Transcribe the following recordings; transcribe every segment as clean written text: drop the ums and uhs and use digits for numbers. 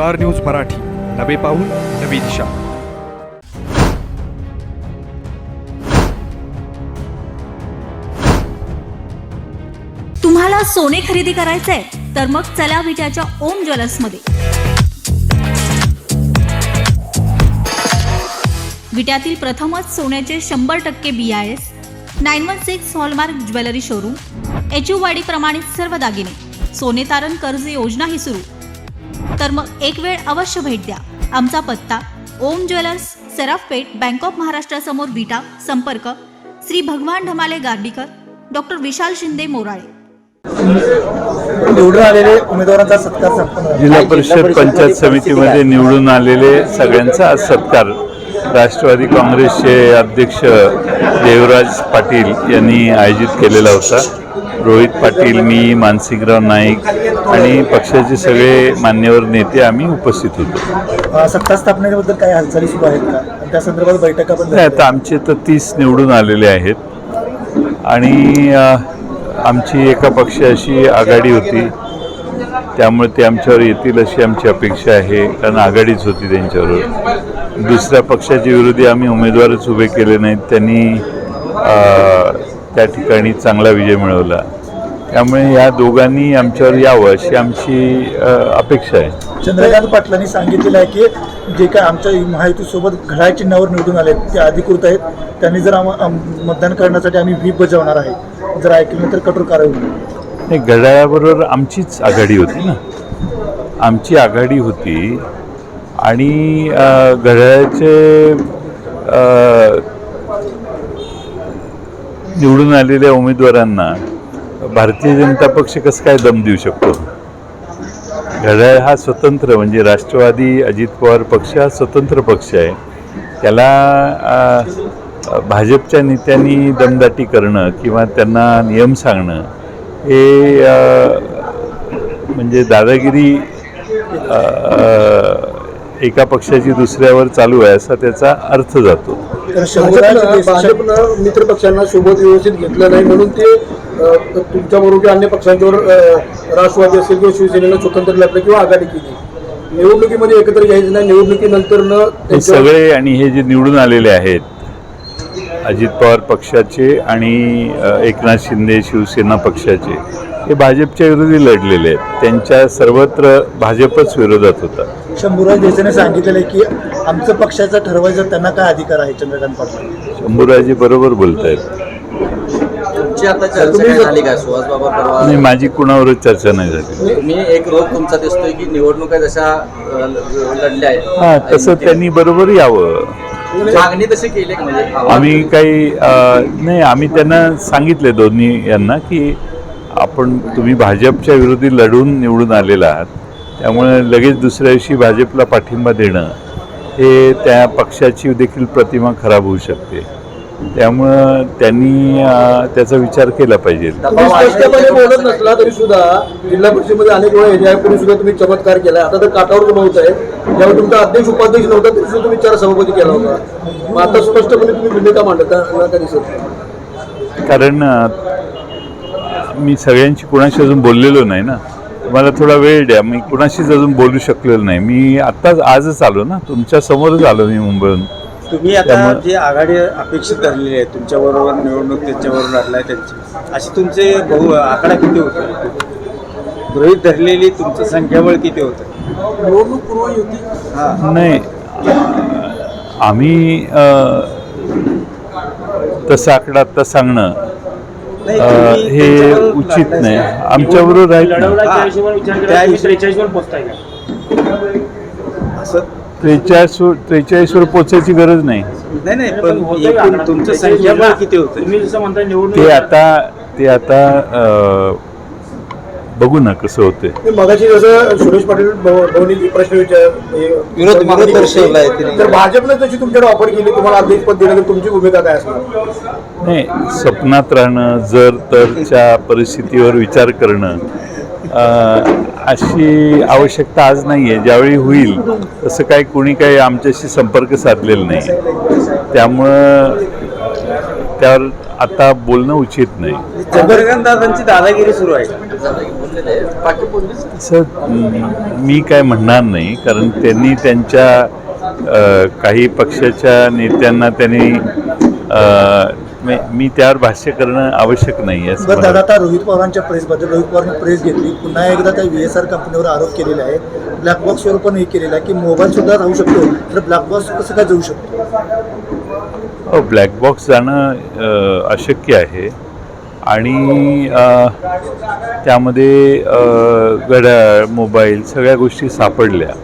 Star news Marathi, नवे पाऊल नवी दिशा. तुम्हाला सोने खरेदी करायचंय तर मग चला विट्याच्या ओम ज्वेलर्समध्ये. विट्यातील प्रथमच सोन्याचे 100% BIS 916 hallmark jewellery showroom. HUID प्रमाणित सर्व दागिने. सोने तारण कर्ज योजनाही सुरू. तर मग एक वेळ अवश्य भेट द्या. आमचा पत्ता ओम ज्वेलर्स, सराफपेठ, बँक ऑफ महाराष्ट्र समोर विटा. संपर्क श्री भगवान ढमाले गार्डीकर, डॉक्टर विशाल शिंदे मोराळे. निवडून आलेले उमेदवारांचा सत्कार संपन्न. जिल्हा परिषद पंचायत समितीमध्ये निवडून आलेले सगळ्यांचा आज सत्कार राष्ट्रवादी काँग्रेसचे अध्यक्ष देवराज पाटील यांनी आयोजित केलेला होता. रोहित पाटील, मी, मानसिंगराव नाईक आणि पक्षाचे सगळे मान्यवर नेते आम्ही उपस्थित होतो. सत्ता स्थापनेबद्दल काही हालचाली सुरू आहेत का? त्या संदर्भात बैठका पण आता आमचे तर 30 निवडून आलेले आहेत आणि आमची एका पक्षाशी आघाडी होती, त्यामुळे ते आमच्यावर येतील अशी आमची अपेक्षा आहे, कारण आघाडीच होती त्यांच्यावर. दुसऱ्या पक्षाचे विरोधी आम्ही उमेदवारच उभे केले नाहीत, त्यांनी त्या ठिकाणी चांगला विजय मिळवला. त्यामुळे या दोघांनी आमच्यावर यावं अशी आमची अपेक्षा आहे. चंद्रकांत पाटलांनी सांगितलेलं आहे की जे काय आमच्या महायुतीसोबत घड्याळ चिन्हावर निवडून आले ते अधिकृत आहेत, त्यांनी जर मतदान करण्यासाठी आम्ही व्हीप बजावणार आहे, जर ऐकलं तर कठोर कारवाई होईल. नाही, घड्याळाबरोबर आमचीच आघाडी होती ना, आमची आघाडी होती आणि घड्याळाचे निवडून आलेल्या उमेदवारांना भारतीय जनता पक्ष कसं काय दम देऊ शकतो? घड्याळ हा स्वतंत्र, म्हणजे राष्ट्रवादी अजित पवार पक्ष हा स्वतंत्र पक्ष आहे. त्याला भाजपच्या नेत्यांनी दमदाटी करणं किंवा त्यांना नियम सांगणं हे म्हणजे दादागिरी एका पक्षाची दुसऱ्यावर चालू आहे असा त्याचा अर्थ जातो. भाजपनं मित्र पक्षांना सोबत व्यवस्थित घेतलं नाही म्हणून ते तुमच्याबरोबर अन्य पक्षांच्यावर राष्ट्रवादी असेल किंवा शिवसेनेनं स्वतंत्र लढलं किंवा आघाडी केली. निवडणुकीमध्ये एकत्र घ्यायचं नाही, निवडणुकीनंतर सगळे आणि हे जे निवडून आलेले आहेत अजित पवार पक्षाचे आणि एकनाथ शिंदे शिवसेना पक्षाचे, हे भाजपच्या विरोधी लढलेले आहेत. त्यांच्या सर्वत्र भाजपच विरोधात होता. शंभूराज देसाईने सांगितलेलं आहे की आमचं पक्षाचं ठरवायचं त्यांना काय अधिकार आहे. चंद्रकांत पाटील शंभूराजी बरोबर बोलत आहेत. नाही, माझी कुणावरच चर्चा नाही झाली. मी एक रोज तुमचा दिसतोय की निवडणुका जशा लढल्या आहेत, हां, तसं त्यांनी बरोबर यावं. मागणी तशी केली म्हणजे आम्ही काही नाही, आम्ही त्यांना सांगितले दोन्ही यांना की तुम्ही भाजपच्या विरोधी लढून निवडून आलेला आहात, त्यामुळे लगेच दुसऱ्या दिवशी भाजपला पाठिंबा देणं हे त्या पक्षाची देखील प्रतिमा खराब होऊ शकते. त्यामुळं त्यांनी त्याचा विचार केला पाहिजे. स्पष्टपणे बोलत नसला तरी सुद्धा जिल्हा परिषदेमध्ये अनेक वेळा यापूर्वी सुद्धा तुम्ही चमत्कार केला. आता तर काठावर उभं होत आहे. ज्यावेळी तुमचा अध्यक्ष उपाध्यक्ष नव्हता तरी सुद्धा तुम्ही 4 सभापती केला होता. मग आता स्पष्टपणे तुम्ही भूमिका मांडता का दिसत? कारण मी सगळ्यांची कुणाशी अजून बोललेलो नाही ना, मला थोडा वेळ द्या. मी कुणाशीच अजून बोलू शकलेलो नाही. मी आजच आलो ना, तुमच्या समोरच आलो मी मुंबईहून. तुम्ही आता जे आघाडी अपेक्षित धरलेली आहे, तुमच्याबरोबर निवडणूक त्यांच्याबरोबर लढलाय त्यांची, अशी तुमचे आकडा किती होतं? गृहीत धरलेली तुमचं संख्याबळ किती होतं? निवडणूक पूर्व युती नाही, आम्ही तसा आकडा आता सांगणं हे उचित नाही. आमच्याबरोबर आहेत ना, 43 वर पोचायची गरज नाही. नाही, पण एकूण तुमचं संख्याबळ किती होतं? ते आता बघू ना कसं होते. मगाशी जसं सुरेश पाटील भवनी प्रश्न विरोध दर्शवलाय, तर भाजपने जशी तुमच्याकडे ऑफर केली, तुम्हाला अध्यक्षपद दिलं, तर तुमची भूमिका काय असणार? नाही, स्वप्नात राहणं, जर तरच्या परिस्थितीवर विचार करणं अशी आवश्यकता आज नाही आहे. ज्यावेळी होईल तसं काही आमच्याशी संपर्क साधलेला नाही. त्यामुळं त्यावर आता बोलणं उचित नाही. चंद्रकांतदादांची दादागिरी सुरू आहे. बाकी बोललीच असं मी काय म्हणणार नाही, कारण त्यांनी त्यांच्या काही पक्षाच्या नेत्यांना त्यांनी मी त्यावर भाष्य करणं आवश्यक नाही आहे. बरं दादा, आता रोहित पवारांच्या प्रेसबद्दल रोहित पवारांनी प्रेस घेतली, पुन्हा एकदा त्या VSR कंपनीवर आरोप केलेले आहे, ब्लॅक बॉक्सवर पण हे केलेलं आहे की मोबाईल सुद्धा राहू शकतो, तर ब्लॅक बॉक्स कसं काय जाऊ शकतो? ब्लॅक बॉक्स जाणं अशक्य आहे आणि त्यामध्ये घड्याळ, मोबाईल सगळ्या गोष्टी सापडल्या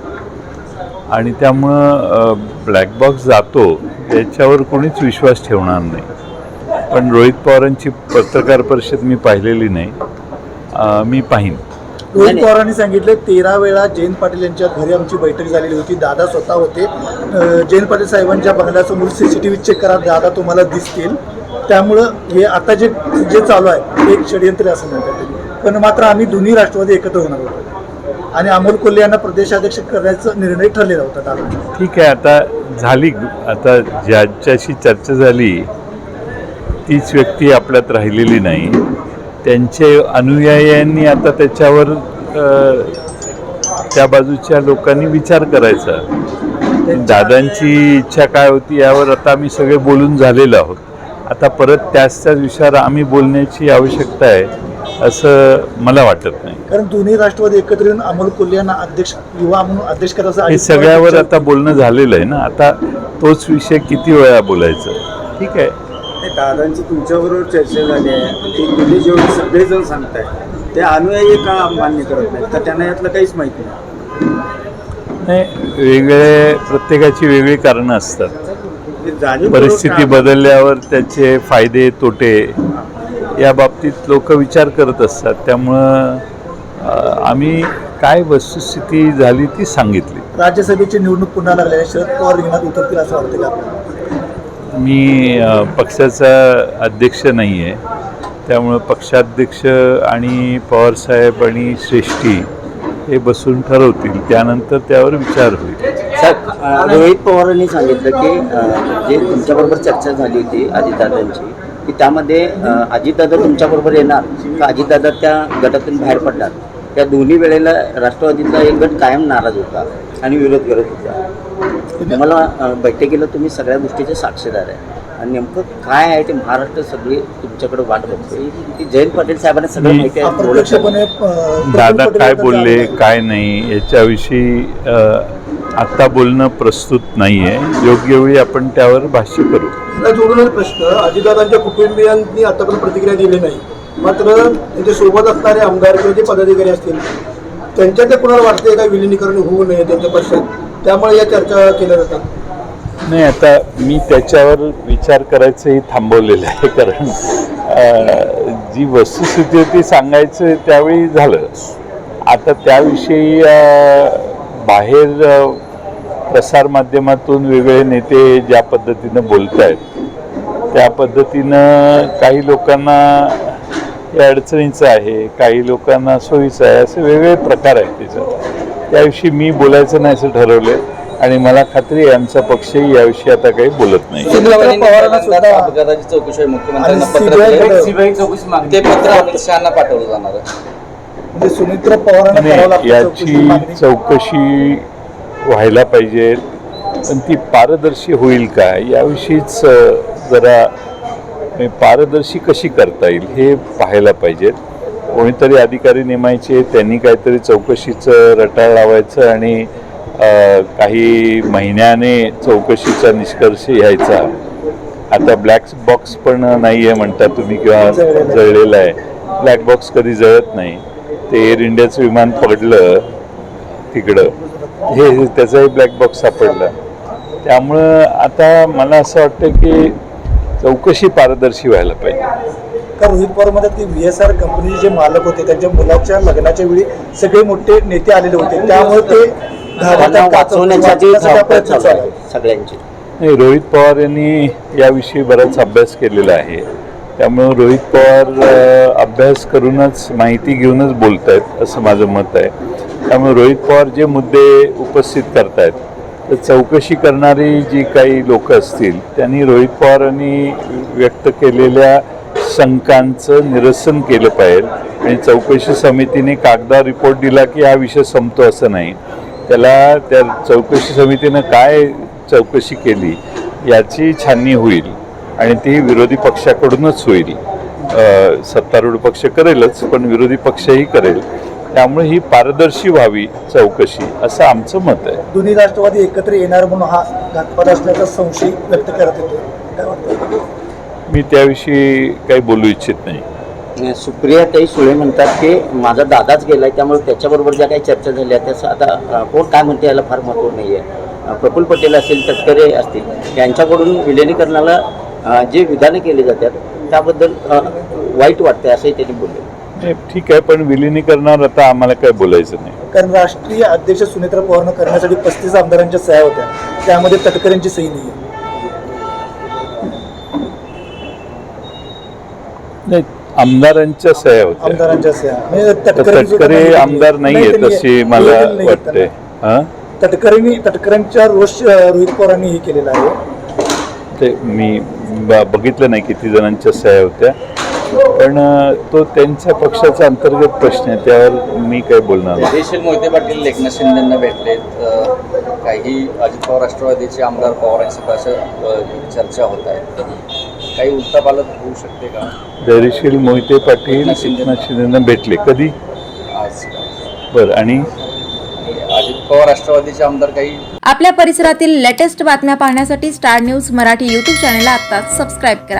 आणि त्यामुळं ब्लॅक बॉक्स जातो याच्यावर कोणीच विश्वास ठेवणार नाही. पण रोहित पवारांची पत्रकार परिषद मी पाहिलेली नाही, मी पाहीन. रोहित पवारांनी सांगितले 13 वेळा जयंत पाटील यांच्या घरी आमची बैठक झालेली होती, दादा स्वतः होते, जयंत पाटील साहेबांच्या बंगल्यासमोर CCTV चेक करा, दादा तुम्हाला दिसतील, त्यामुळं हे आता जे चालू आहे एक षडयंत्र असं म्हणतात. पण मात्र आम्ही दोन्ही राष्ट्रवादी एकत्र होणार होतो आणि अमोल कोल्हे यांना प्रदेशाध्यक्ष करण्याचा निर्णय ठरलेला होता दादा. ठीक आहे, आता झाली, आता ज्याच्याशी चर्चा झाली तीच व्यक्ती आपल्यात राहिलेली नाही. त्यांचे अनुयायांनी आता त्याच्यावर त्या बाजूच्या लोकांनी विचार करायचा. दादांची इच्छा काय होती यावर आता आम्ही सगळे बोलून झालेलो आहोत. आता परत त्याच विषयावर आम्ही बोलण्याची आवश्यकता आहे असं मला वाटत नाही. कारण दोन्ही राष्ट्रवादी एकत्र येऊन अमोल कोल्हे यांना अध्यक्ष, युवा म्हणून अध्यक्ष करायचं हे सगळ्यावर आता बोलणं झालेलं आहे ना. आता तोच विषय किती वेळा बोलायचं? ठीक आहे, दादांची तुमच्याबरोबर चर्चा झाली आहे, ते तुम्ही जेवढे सगळेजण सांगताय ते अनुयायी का मान्य करत नाहीत का त्यांना यातलं काहीच माहिती नाही. वेगळे प्रत्येकाची वेगळी कारणं असतात. नाही? परिस्थिती बदलल्यावर त्याचे फायदे तोटे या बाबतीत लोक विचार करत असतात. त्यामुळं आम्ही काय वस्तुस्थिती झाली ती सांगितली. राज्यसभेची निवडणूक पुन्हा लागल्या, शरद पवार रिंगणात उतरतील असं वाटतं का आपल्याला? मी पक्षाचा अध्यक्ष नाही आहे, त्यामुळं पक्षाध्यक्ष आणि पवारसाहेब आणि श्रेष्ठी हे बसून ठरवतील, त्यानंतर त्यावर विचार होईल. सर, रोहित पवारांनी सांगितलं की जे तुमच्याबरोबर चर्चा झाली होती अजितदादांची, की त्यामध्ये अजितदादा तुमच्याबरोबर येणार का अजितदादा त्या गटातून बाहेर पडणार. त्या दोन्ही वेळेला राष्ट्रवादीचा एक गट कायम नाराज होता आणि विरोध करत होता. तुम्हाला बैठकीला तुम्ही सगळ्या गोष्टीचे साक्षीदार आहे आणि नेमकं काय आहे ते महाराष्ट्र सगळी तुमच्याकडे वाट बघतोय की जयंत पाटील साहेबांना सगळं माहिती आहे. अप्रत्यक्षपणे दादा काय बोलले काय नाही याच्याविषयी आत्ता बोलणं प्रस्तुत नाही आहे. योग्य वेळी आपण त्यावर भाष्य करू. याला जोडून प्रश्न, अजितदादांच्या कुटुंबियांनी आतापर्यंत प्रतिक्रिया दिली नाही, मात्र त्यांच्या सोबत असणारे आमदार किंवा जे पदाधिकारी असतील त्यांच्यात कोणाला वाटते का विलिनीकरण होऊ नये त्यांच्या पक्षात, त्यामुळे या चर्चा केल्या जातात? नाही, आता मी त्याच्यावर विचार करायचंही थांबवलेलं आहे, कारण जी वस्तुस्थिती होती सांगायचं त्यावेळी झालं. आता त्याविषयी बाहेर प्रसारमाध्यमातून वेगळे नेते ज्या पद्धतीनं बोलत आहेत त्या पद्धतीनं काही लोकांना हे अडचणीचं आहे, काही लोकांना सोयीचं आहे, असे वेगळे प्रकार आहेत त्याच्यात. त्याविषयी मी बोलायचं नाही असं ठरवलं आणि मला खात्री आहे आमचा पक्षही याविषयी आता काही बोलत नाही. अपघाताची चौकशी आहे, मुख्यमंत्र्यांना पत्र सीबीआय चौकशी मागते, ते पत्र अमित शहाना पाठवलं जाणार आहे. सुमित्रा पवारांना याची चौकशी व्हायला पाहिजे, पण ती पारदर्शी होईल का याविषयीच जरा पारदर्शी कशी करता येईल हे पाहायला पाहिजेत. कोणीतरी अधिकारी नेमायचे, त्यांनी काहीतरी चौकशीचं रटाळ लावायचं आणि काही महिन्याने चौकशीचा निष्कर्ष यायचा. आता ब्लॅक बॉक्स पण नाही आहे म्हणता तुम्ही किंवा जळलेला आहे. ब्लॅक बॉक्स कधी जळत नाही. ते एअर इंडियाचं विमान पडलं तिकडं, हे त्याचाही ब्लॅक बॉक्स सापडला. त्यामुळं आता मला असं वाटतं की चौकशी पारदर्शी व्हायला पाहिजे. कारण रोहित पवार मध्ये ती VSR कंपनीचे जे मालक होते त्यांच्या मुलाच्या लग्नाच्या वेळी सगळे मोठे नेते आलेले होते, त्यामुळे ते वाचवण्यासाठी सगळ्यांची. नाही, रोहित पवार यांनी याविषयी बराच अभ्यास केलेला आहे, त्यामुळं रोहित पवार अभ्यास करूनच माहिती घेऊनच बोलत आहेत असं माझं मत आहे. त्यामुळे रोहित पवार जे मुद्दे उपस्थित करतायत तर चौकशी करणारी जी काही लोक असतील त्यांनी रोहित पवारांनी व्यक्त केलेल्या शंकांचं निरसन केलं पाहिजे आणि चौकशी समितीने कागदावर रिपोर्ट दिला की हा विषय संपतो असं नाही. त्याला त्या चौकशी समितीनं काय चौकशी केली याची छाननी होईल आणि ती विरोधी पक्षाकडूनच होईल. सत्तारूढ पक्ष करेलच पण विरोधी पक्षही करेल. त्यामुळे ही पारदर्शी व्हावी चौकशी असं आमचं मत आहे. दोन्ही राष्ट्रवादी एकत्र येणार म्हणून हा घातपात असल्याचा संशय व्यक्त करत होते. काय वाटतं? मी त्याविषयी काही बोलू इच्छित नाही. सुप्रियाताई सुळे म्हणतात की माझा दादाच गेलाय त्यामुळे त्याच्याबरोबर ज्या काही चर्चा झाल्या त्याचं आता कोण काय म्हणते याला फार महत्त्व नाही आहे. प्रफुल्ल पटेल असतील, तटकरे असतील, यांच्याकडून विलिनीकरणाला जे विधानं केली जातात त्याबद्दल वाईट वाटतंय असंही त्यांनी बोलले. नाही, ठीक आहे, पण विलिनीकरणावर आता आम्हाला काय बोलायचं नाही. कारण राष्ट्रीय अध्यक्ष सुनेत्रा पवारनं करण्यासाठी 35 आमदारांच्या सह्या होत्या, त्यामध्ये तटकरेंची सही नाही. नाही, आमदारांच्या सह्या होत्या. आमदारांच्या सह्या म्हणजे तटकरे आमदार नाहीये तसे मला वाटतंय. तटकऱ्यांच्या रोष रोहित पवारांनी हे केलेला आहे. ते मी बघितलं नाही किती जणांच्या सह्या होत्या, पण तो त्यांच्या पक्षाचा अंतर्गत प्रश्न आहे, त्यावर मी काय बोलणार नाही. धैर्यशील मोहिते पाटील एकनाथ शिंदेंना भेटलेत. काही अजित पवार राष्ट्रवादीचे आमदार पवारांशी असं चर्चा होत आहे. काही उलटापालट होऊ शकते का? धैर्यशील मोहिते पाटील एकनाथ शिंदेंना भेटले कधी? आज बरं. आणि अजित पवार राष्ट्रवादीचे आमदार काही आपल्या परिसरातील लेटेस्ट बातम्या पाहण्यासाठी स्टार न्यूज मराठी यूट्यूब चॅनलला आत्ताच सबस्क्राईब करा.